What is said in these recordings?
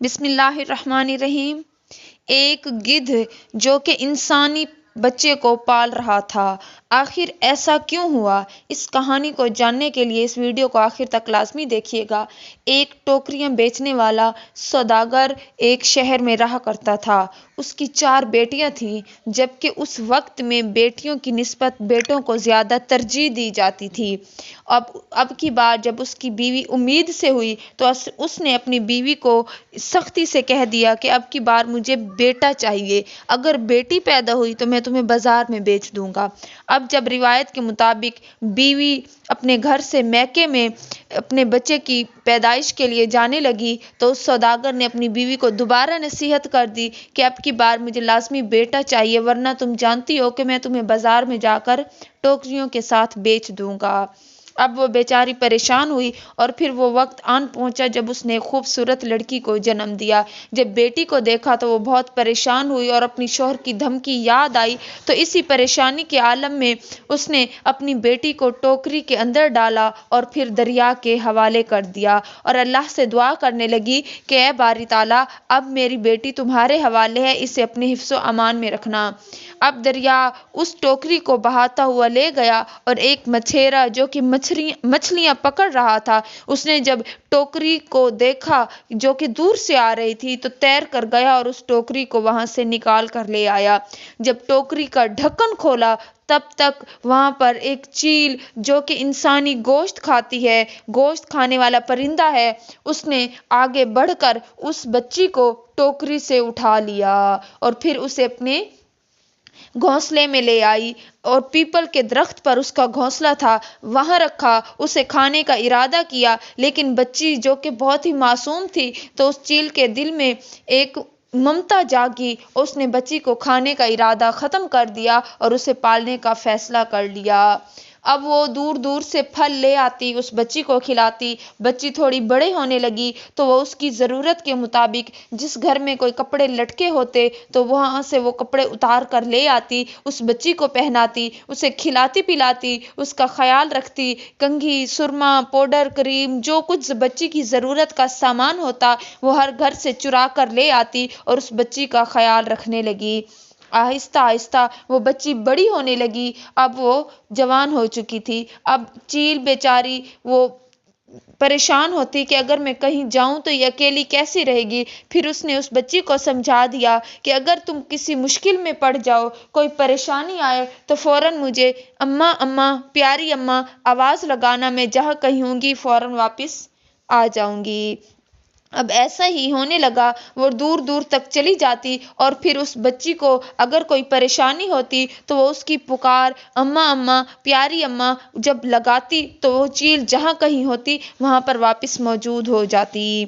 بسم اللہ الرحمن الرحیم۔ ایک گدھ جو کہ انسانی بچے کو پال رہا تھا، آخر ایسا کیوں ہوا؟ اس کہانی کو جاننے کے لیے اس ویڈیو کو آخر تک لازمی دیکھیے گا۔ ایک ٹوکریاں بیچنے والا سوداگر ایک شہر میں رہا کرتا تھا۔ اس کی 4 بیٹیاں تھیں، جبکہ اس وقت میں بیٹیوں کی نسبت بیٹوں کو زیادہ ترجیح دی جاتی تھی۔ اب کی بار جب اس کی بیوی امید سے ہوئی تو اس نے اپنی بیوی کو سختی سے کہہ دیا کہ اب کی بار مجھے بیٹا چاہیے، اگر بیٹی پیدا ہوئی تو میں تمہیں بازار میں بیچ دوں گا۔ اب جب روایت کے مطابق بیوی اپنے گھر سے میکے میں اپنے بچے کی پیدائش کے لیے جانے لگی تو اس سوداگر نے اپنی بیوی کو دوبارہ نصیحت کر دی کہ اب کی بار مجھے لازمی بیٹا چاہیے، ورنہ تم جانتی ہو کہ میں تمہیں بازار میں جا کر ٹوکریوں کے ساتھ بیچ دوں گا۔ اب وہ بیچاری پریشان ہوئی اور پھر وہ وقت آن پہنچا جب اس نے خوبصورت لڑکی کو جنم دیا۔ جب بیٹی کو دیکھا تو وہ بہت پریشان ہوئی اور اپنی شوہر کی دھمکی یاد آئی تو اسی پریشانی کے عالم میں اس نے اپنی بیٹی کو ٹوکری کے اندر ڈالا اور پھر دریا کے حوالے کر دیا اور اللہ سے دعا کرنے لگی کہ اے باری تعالیٰ، اب میری بیٹی تمہارے حوالے ہے، اسے اپنے حفظ و امان میں رکھنا۔ اب دریا اس ٹوکری کو بہاتا ہوا لے گیا اور ایک مچھیرا جو کہ مچھلیاں پکڑ رہا تھا، اس نے جب ٹوکری کو دیکھا جو کہ دور سے آ رہی تھی تو تیر کر گیا اور اس ٹوکری کو وہاں سے نکال کر لے آیا۔ جب ٹوکری کا ڈھکن کھولا تب تک وہاں پر ایک چیل جو کہ انسانی گوشت کھاتی ہے، گوشت کھانے والا پرندہ ہے، اس نے آگے بڑھ کر اس بچی کو ٹوکری سے اٹھا لیا اور پھر اسے اپنے گھونسلے میں لے آئی اور پیپل کے درخت پر اس کا گھونسلہ تھا وہاں رکھا، اسے کھانے کا ارادہ کیا، لیکن بچی جو کہ بہت ہی معصوم تھی تو اس چیل کے دل میں ایک ممتا جاگی، اس نے بچی کو کھانے کا ارادہ ختم کر دیا اور اسے پالنے کا فیصلہ کر لیا۔ اب وہ دور دور سے پھل لے آتی، اس بچی کو کھلاتی۔ بچی تھوڑی بڑے ہونے لگی تو وہ اس کی ضرورت کے مطابق جس گھر میں کوئی کپڑے لٹکے ہوتے تو وہاں سے وہ کپڑے اتار کر لے آتی، اس بچی کو پہناتی، اسے کھلاتی پلاتی، اس کا خیال رکھتی، کنگھی، سرما، پاؤڈر، کریم، جو کچھ بچی کی ضرورت کا سامان ہوتا وہ ہر گھر سے چرا کر لے آتی اور اس بچی کا خیال رکھنے لگی۔ آہستہ آہستہ وہ بچی بڑی ہونے لگی، اب وہ جوان ہو چکی تھی۔ اب چیل بیچاری وہ پریشان ہوتی کہ اگر میں کہیں جاؤں تو یہ اکیلی کیسی رہے گی۔ پھر اس نے اس بچی کو سمجھا دیا کہ اگر تم کسی مشکل میں پڑ جاؤ، کوئی پریشانی آئے تو فوراً مجھے اماں اماں، پیاری اماں آواز لگانا، میں جہاں کہیں ہوں گی فوراً واپس آ جاؤں گی۔ اب ایسا ہی ہونے لگا، وہ دور دور تک چلی جاتی اور پھر اس بچی کو اگر کوئی پریشانی ہوتی تو وہ اس کی پکار اماں اماں، پیاری اماں جب لگاتی تو وہ چیل جہاں کہیں ہوتی وہاں پر واپس موجود ہو جاتی۔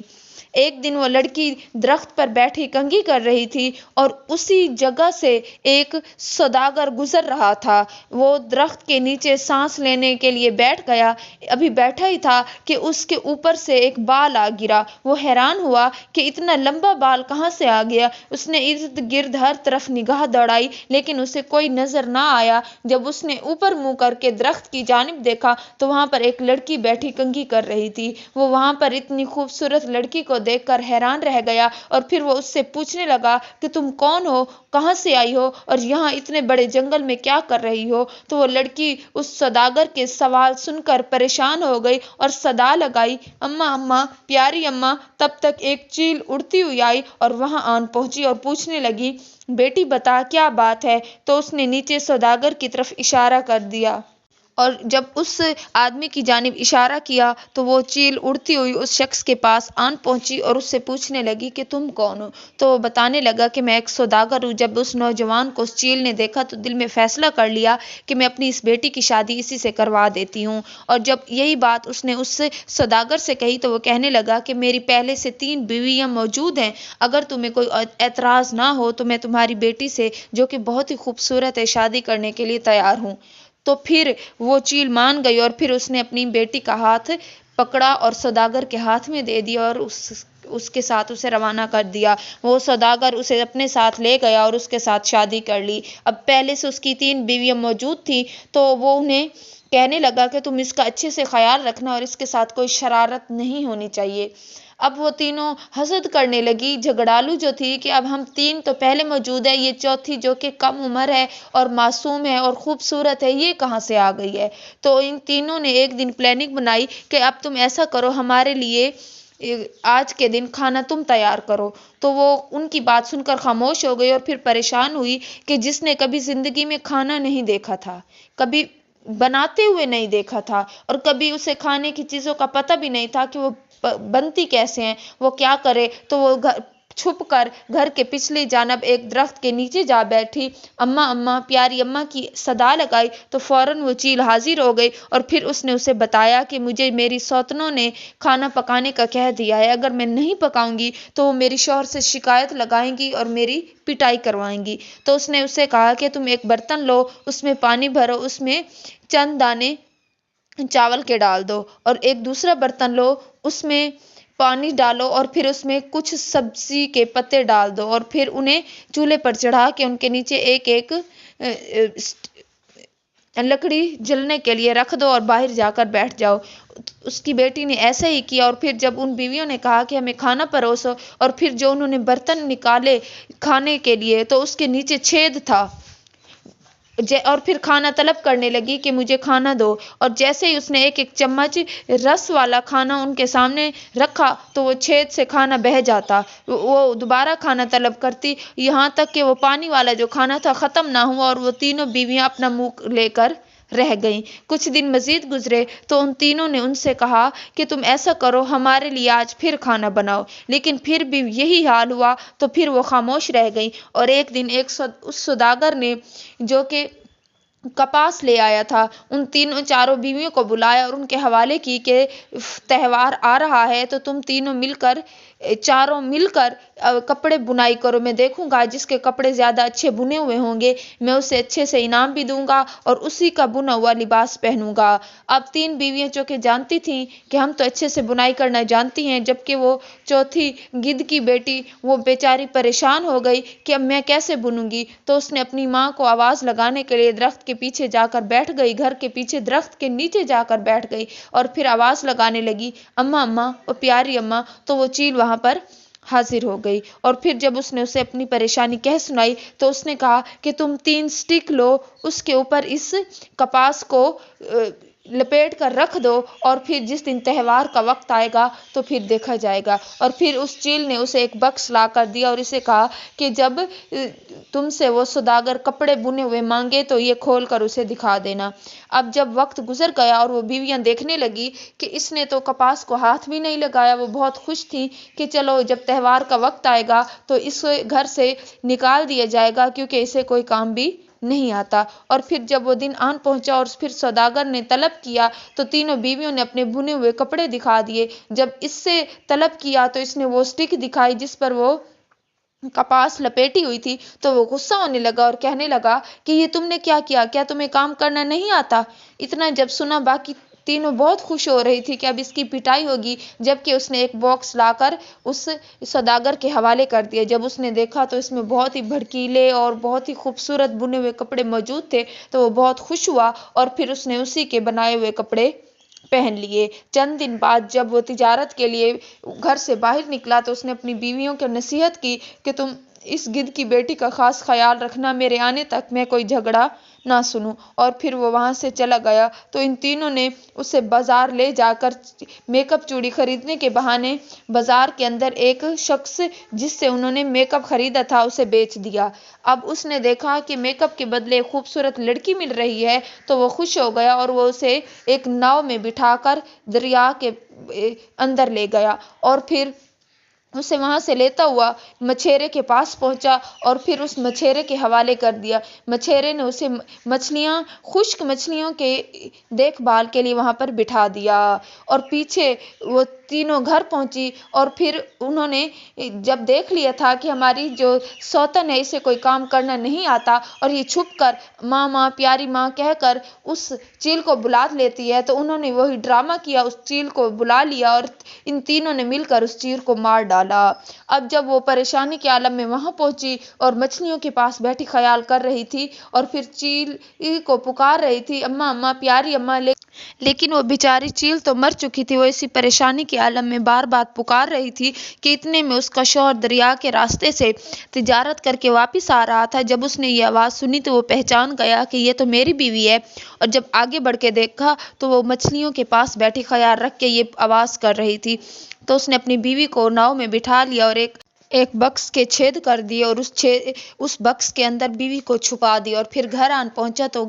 ایک دن وہ لڑکی درخت پر بیٹھی کنگھی کر رہی تھی اور اسی جگہ سے ایک سوداگر گزر رہا تھا۔ وہ درخت کے نیچے سانس لینے کے لیے بیٹھ گیا، ابھی بیٹھا ہی تھا کہ اس کے اوپر سے ایک بال آ گرا۔ وہ حیران ہوا کہ اتنا لمبا بال کہاں سے آ گیا۔ اس نے ارد گرد ہر طرف نگاہ دوڑائی لیکن اسے کوئی نظر نہ آیا۔ جب اس نے اوپر منہ کر کے درخت کی جانب دیکھا تو وہاں پر ایک لڑکی بیٹھی کنگھی کر رہی تھی۔ وہ وہاں پر اتنی خوبصورت لڑکی کو دیکھ کر حیران رہ گیا اور پھر وہ اس سے پوچھنے لگا کہ تم کون ہو، کہاں سے آئی ہو اور یہاں اتنے بڑے جنگل میں کیا کر رہی ہو؟ تو وہ لڑکی اس سوداگر کے سوال سن کر پریشان ہو گئی اور صدا لگائی اماں اماں، پیاری اماں۔ تب تک ایک چیل اڑتی ہوئی آئی اور وہاں آن پہنچی اور پوچھنے لگی بیٹی بتا کیا بات ہے؟ تو اس نے نیچے سوداگر کی طرف اشارہ کر دیا اور جب اس آدمی کی جانب اشارہ کیا تو وہ چیل اڑتی ہوئی اس شخص کے پاس آن پہنچی اور اس سے پوچھنے لگی کہ تم کون ہو؟ تو وہ بتانے لگا کہ میں ایک سوداگر ہوں۔ جب اس نوجوان کو اس چیل نے دیکھا تو دل میں فیصلہ کر لیا کہ میں اپنی اس بیٹی کی شادی اسی سے کروا دیتی ہوں، اور جب یہی بات اس نے اس سوداگر سے کہی تو وہ کہنے لگا کہ میری پہلے سے 3 بیویاں موجود ہیں، اگر تمہیں کوئی اعتراض نہ ہو تو میں تمہاری بیٹی سے جو کہ بہت ہی خوبصورت ہے شادی کرنے کے لیے تیار ہوں۔ تو پھر وہ چیل مان گئی اور پھر اس نے اپنی بیٹی کا ہاتھ پکڑا اور سوداگر کے ہاتھ میں دے دیا اور اس کے ساتھ اسے روانہ کر دیا۔ وہ سوداگر اسے اپنے ساتھ لے گیا اور اس کے ساتھ شادی کر لی۔ اب پہلے سے اس کی 3 بیویاں موجود تھیں تو وہ انہیں کہنے لگا کہ تم اس کا اچھے سے خیال رکھنا اور اس کے ساتھ کوئی شرارت نہیں ہونی چاہیے۔ اب وہ تینوں حسد کرنے لگی جھگڑالو جو تھی کہ اب ہم تین تو پہلے موجود ہیں، یہ چوتھی جو کہ کم عمر ہے اور معصوم ہے اور خوبصورت ہے، یہ کہاں سے آ گئی ہے؟ تو ان تینوں نے ایک دن پلاننگ بنائی کہ اب تم ایسا کرو، ہمارے لیے آج کے دن کھانا تم تیار کرو۔ تو وہ ان کی بات سن کر خاموش ہو گئی اور پھر پریشان ہوئی کہ جس نے کبھی زندگی میں کھانا نہیں دیکھا تھا، کبھی بناتے ہوئے نہیں دیکھا تھا اور کبھی اسے کھانے کی چیزوں کا پتہ بھی نہیں تھا کہ وہ بنتی کیسے ہیں، وہ کیا کرے، تو وہ چھپ کر گھر کے پچھلی جانب ایک درخت کے نیچے جا بیٹھی۔ اماں اماں، پیاری اماں کی صدا لگائی تو فوراً وہ چیل حاضر ہو گئی اور پھر اس نے اسے بتایا کہ مجھے میری سوتنوں نے کھانا پکانے کا کہہ دیا ہے، اگر میں نہیں پکاؤں گی تو وہ میری شوہر سے شکایت لگائیں گی اور میری پٹائی کروائیں گی۔ تو اس نے اسے کہا کہ تم ایک برتن لو، اس میں پانی بھرو، اس میں چند دانے چاول کے ڈال دو، اور ایک دوسرا برتن لو، اس میں پانی ڈالو اور پھر اس میں کچھ سبزی کے پتے ڈال دو اور پھر انہیں چولہے پر چڑھا کے ان کے نیچے ایک ایک لکڑی جلنے کے لیے رکھ دو اور باہر جا کر بیٹھ جاؤ۔ اس کی بیٹی نے ایسا ہی کیا اور پھر جب ان بیویوں نے کہا کہ ہمیں کھانا پروسو، اور پھر جو انہوں نے برتن نکالے کھانے کے لیے تو اس کے نیچے چھید تھا، اور پھر کھانا طلب کرنے لگی کہ مجھے کھانا دو، اور جیسے ہی اس نے ایک ایک چمچ رس والا کھانا ان کے سامنے رکھا تو وہ چھید سے کھانا بہہ جاتا، وہ دوبارہ کھانا طلب کرتی، یہاں تک کہ وہ پانی والا جو کھانا تھا ختم نہ ہوا اور وہ تینوں بیویاں اپنا منہ لے کر رہ گئیں۔ کچھ دن مزید گزرے تو ان تینوں نے ان سے کہا کہ تم ایسا کرو، ہمارے لیے آج پھر کھانا بناؤ، لیکن پھر بھی یہی حال ہوا تو پھر وہ خاموش رہ گئیں۔ اور ایک دن اس سوداگر نے جو کہ کپاس لے آیا تھا، ان تینوں چاروں بیویوں کو بلایا اور ان کے حوالے کی کہ تہوار آ رہا ہے تو تم تینوں چاروں مل کر کپڑے بنائی کرو، میں دیکھوں گا جس کے کپڑے زیادہ اچھے بنے ہوئے ہوں گے میں اسے اچھے سے انعام بھی دوں گا اور اسی کا بنا ہوا لباس پہنوں گا۔ اب تین بیویاں چونکہ جانتی تھیں کہ ہم تو اچھے سے بنائی کرنا جانتی ہیں، جبکہ وہ چوتھی گدھ کی بیٹی وہ بیچاری پریشان ہو گئی کہ اب میں کیسے بنوں گی، تو اس نے اپنی ماں کو آواز لگانے کے لیے درخت کے پیچھے جا کر بیٹھ گئی، گھر کے پیچھے درخت کے نیچے جا کر بیٹھ گئی اور پھر آواز لگانے لگی، اماں اماں اور پیاری اماں، تو وہ چیل وہاں پر حاضر ہو گئی۔ اور پھر جب اس نے اسے اپنی پریشانی کہہ سنائی تو اس نے کہا کہ تم 3 سٹک لو، اس کے اوپر اس کپاس کو لپیٹ کر رکھ دو اور پھر جس دن تہوار کا وقت آئے گا تو پھر دیکھا جائے گا۔ اور پھر اس چیل نے اسے ایک بکس لا کر دیا اور اسے کہا کہ جب تم سے وہ سوداگر کپڑے بنے ہوئے مانگے تو یہ کھول کر اسے دکھا دینا۔ اب جب وقت گزر گیا اور وہ بیویاں دیکھنے لگی کہ اس نے تو کپاس کو ہاتھ بھی نہیں لگایا، وہ بہت خوش تھیں کہ چلو جب تہوار کا وقت آئے گا تو اس گھر سے نکال دیا جائے گا کیونکہ اسے کوئی کام بھی نہیں آتا۔ اور پھر جب وہ دن آن پہنچا اور پھر سوداگر نے طلب کیا تو تینوں بیویوں نے اپنے بنے ہوئے کپڑے دکھا دیے۔ جب اس سے طلب کیا تو اس نے وہ سٹک دکھائی جس پر وہ کپاس لپیٹی ہوئی تھی، تو وہ غصہ ہونے لگا اور کہنے لگا کہ یہ تم نے کیا کیا، کیا تمہیں کام کرنا نہیں آتا؟ اتنا جب سنا باقی تینوں بہت خوش ہو رہی تھی کہ اب اس کی پٹائی ہوگی، جبکہ اس نے ایک باکس لا کر اس سوداگر کے حوالے کر دیا۔ جب اس نے دیکھا تو اس میں بہت ہی بھڑکیلے اور بہت ہی خوبصورت بنے ہوئے کپڑے موجود تھے تو وہ بہت خوش ہوا اور پھر اس نے اسی کے بنائے ہوئے کپڑے پہن لیے۔ چند دن بعد جب وہ تجارت کے لیے گھر سے باہر نکلا تو اس نے اپنی بیویوں کو نصیحت کی کہ تم اس گدھ کی بیٹی کا خاص خیال رکھنا، میرے آنے تک میں کوئی جھگڑا نہ سنوں۔ اور پھر وہ وہاں سے چلا گیا تو ان تینوں نے اسے بازار لے جا کر میک اپ چوڑی خریدنے کے بہانے بازار کے اندر ایک شخص جس سے انہوں نے میک اپ خریدا تھا اسے بیچ دیا۔ اب اس نے دیکھا کہ میک اپ کے بدلے خوبصورت لڑکی مل رہی ہے تو وہ خوش ہو گیا اور وہ اسے ایک ناؤ میں بٹھا کر دریا کے اندر لے گیا اور پھر اسے وہاں سے لیتا ہوا مچھیرے کے پاس پہنچا اور پھر اس مچھیرے کے حوالے کر دیا۔ مچھیرے نے اسے خشک مچھلیوں کے دیکھ بھال کے لیے وہاں پر بٹھا دیا اور پیچھے وہ تینوں گھر پہنچی اور پھر انہوں نے جب دیکھ لیا تھا کہ ہماری جو سوتن ہے اسے کوئی کام کرنا نہیں آتا اور یہ چھپ کر ماں ماں پیاری ماں کہہ کر اس چیل کو بلا لیتی ہے، تو انہوں نے وہی ڈرامہ کیا، اس چیل کو بلا لیا اور ان تینوں نے مل کر اس چیل کو مار ڈالا۔ ڈالا۔ اب جب وہ پریشانی کے عالم میں وہاں پہنچی اور مچھلیوں کے پاس بیٹھی خیال کر رہی تھی اور پھر چیل کو پکار رہی تھی، اماں اماں پیاری اماں، لیکن وہ بیچاری چیل تو مر چکی تھی۔ وہ اسی پریشانی کے عالم میں بار بار پکار رہی تھی کہ اتنے میں اس کا شوہر دریا کے راستے سے تجارت کر کے واپس آ رہا تھا۔ جب اس نے یہ آواز سنی تو وہ پہچان گیا کہ یہ تو میری بیوی ہے، اور جب آگے بڑھ کے دیکھا تو وہ مچھلیوں کے پاس بیٹھی خیال رکھ کے یہ آواز کر رہی تھی۔ تو اس نے اپنی بیوی کو ناؤ میں بٹھا لیا اور ایک بکس کے چھید کر دیے اور اس بکس کے اندر بیوی کو چھپا دیا، اور پھر گھر آن پہنچا تو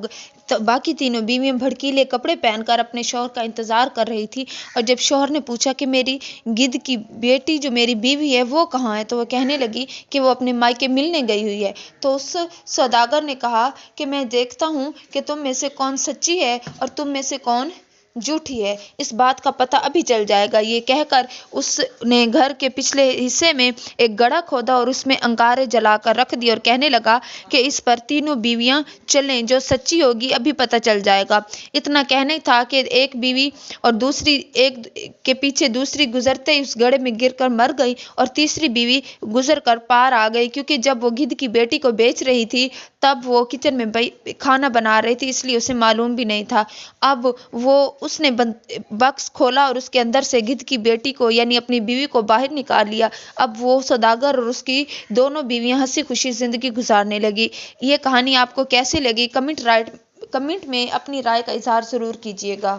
باقی تینوں بیویاں بھڑکیلے کپڑے پہن کر اپنے شوہر کا انتظار کر رہی تھی۔ اور جب شوہر نے پوچھا کہ میری گدھ کی بیٹی جو میری بیوی ہے وہ کہاں ہے، تو وہ کہنے لگی کہ وہ اپنے مائکے ملنے گئی ہوئی ہے۔ تو اس سوداگر نے کہا کہ میں دیکھتا ہوں کہ تم میں سے کون سچی ہے اور تم میں سے کون جھوٹی ہے، اس بات کا پتہ ابھی چل جائے گا۔ یہ کہہ کر اس نے گھر کے پچھلے حصے میں ایک گڑھا کھودا اور اس میں انگارے جلا کر رکھ دیے، اور کہنے لگا کہ اس پر تینوں بیویاں چلیں، جو سچی ہوگی ابھی پتہ چل جائے گا۔ اتنا کہنے تھا کہ ایک بیوی اور دوسری ایک کے پیچھے دوسری گزرتے ہی اس گڑھے میں گر کر مر گئی، اور تیسری بیوی گزر کر پار آ گئی، کیونکہ جب وہ گدھ کی بیٹی کو بیچ رہی تھی تب وہ کچن میں کھانا بنا رہی تھی، اس لیے اسے معلوم بھی نہیں تھا۔ اب اس نے بکس کھولا اور اس کے اندر سے گدھ کی بیٹی کو یعنی اپنی بیوی کو باہر نکال لیا۔ اب وہ سوداگر اور اس کی دونوں بیویاں ہنسی خوشی زندگی گزارنے لگی۔ یہ کہانی آپ کو کیسے لگی؟ کمنٹ میں اپنی رائے کا اظہار ضرور کیجیے گا۔